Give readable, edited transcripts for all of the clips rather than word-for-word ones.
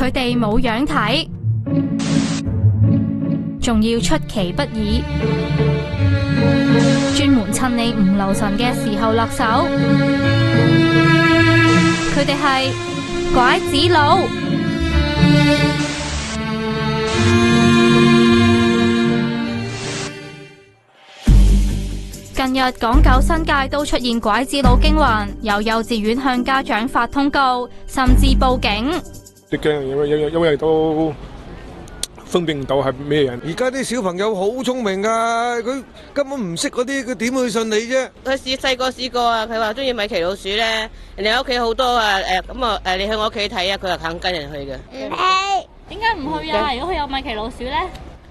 佢哋冇樣睇，仲要出其不意，專門趁你唔留神嘅時候落手。佢哋係拐子佬。近日港九新界都出現拐子佬驚魂，有幼稚園向家長發通告，甚至報警。啲驚，因為都分辨唔到係咩人。而家啲小朋友好聰明噶，佢根本唔識嗰啲，佢點會信你啫？佢細個試過啊，佢話中意米奇老鼠咧，人哋屋企好多啊，你去我屋企睇啊，佢又肯跟人去嘅。點解唔去啊？如果佢有米奇老鼠咧？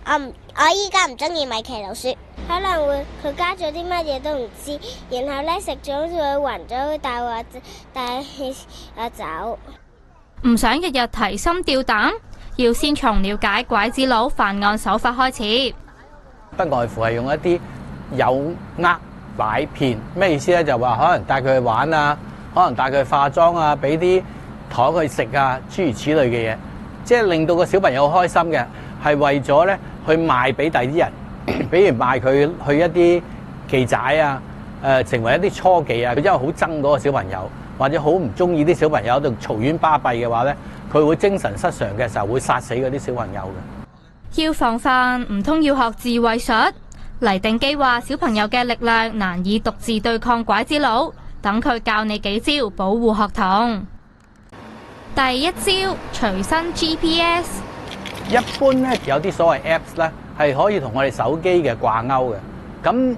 我依家唔中意米奇老鼠，可能會佢加咗啲乜嘢都唔知，然後咧食咗好似會暈咗，會帶我走。唔想日日提心吊膽，要先從了解拐子佬犯案手法開始。不外乎係用一啲誘呃拐騙，咩意思咧？就話可能帶佢去玩啊，可能帶佢去化妝啊，俾啲糖佢食啊，諸如此類嘅嘢，即係令到個小朋友開心嘅，係為咗咧去賣俾第啲人，比如賣佢去一啲妓仔啊，成為一啲初妓啊，佢因為好憎嗰個小朋友，或者好唔中意啲小朋友喺度嘈冤巴閉嘅話咧，佢會精神失常嘅時候會殺死嗰啲小朋友嘅。要防範，唔通要學自衛術？黎定基話：小朋友嘅力量難以獨自對抗拐子佬，等佢教你幾招保護學童。第一招，隨身 GPS。一般咧有啲所謂 Apps 咧係可以同我哋手機嘅掛鈎嘅。咁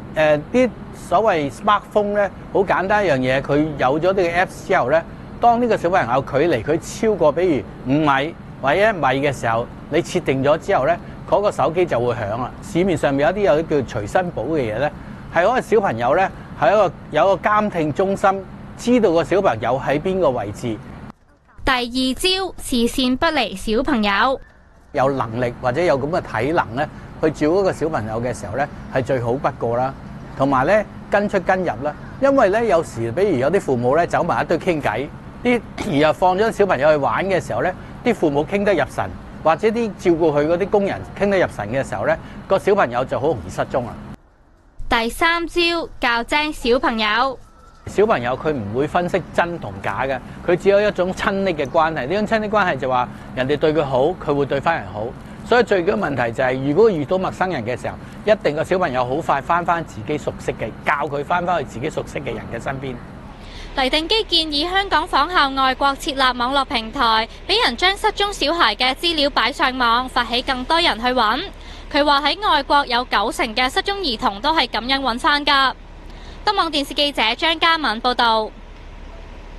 啲所謂 smartphone 咧好簡單一樣嘢，佢有咗呢個 Apps 之後咧，當呢個小朋友距離佢超過比如5米或者1米嘅時候，你設定咗之後咧，嗰個手機就會響啦。市面上面有啲叫隨身寶嘅嘢咧，係嗰個小朋友咧係有一個監聽中心，知道個小朋友喺邊個位置。第二招，視線不離小朋友。有能力或者有咁嘅體能咧，去照嗰個小朋友嘅時候咧，係最好不過啦。同埋咧跟出跟入啦，因為咧有時比如有啲父母咧走埋一堆傾偈，而又放咗小朋友去玩嘅時候咧，啲父母傾得入神，或者啲照顧佢嗰啲工人傾得入神嘅時候咧，個小朋友就好容易失蹤啦。第三招，教精小朋友。小朋友佢唔會分析真同假嘅，佢只有一種親昵嘅關係。呢種親昵關係就話人哋對佢好，佢會對翻人好。所以最緊要問題就係，如果遇到陌生人嘅時候，一定個小朋友好快翻自己熟悉嘅，教佢翻去自己熟悉嘅人嘅身邊。黎定基建議香港仿效外國設立網絡平台，俾人將失蹤小孩嘅資料擺上網，發起更多人去揾。佢話喺外國有90%嘅失蹤兒童都係咁樣揾翻㗎。東網電視記者張嘉敏報道。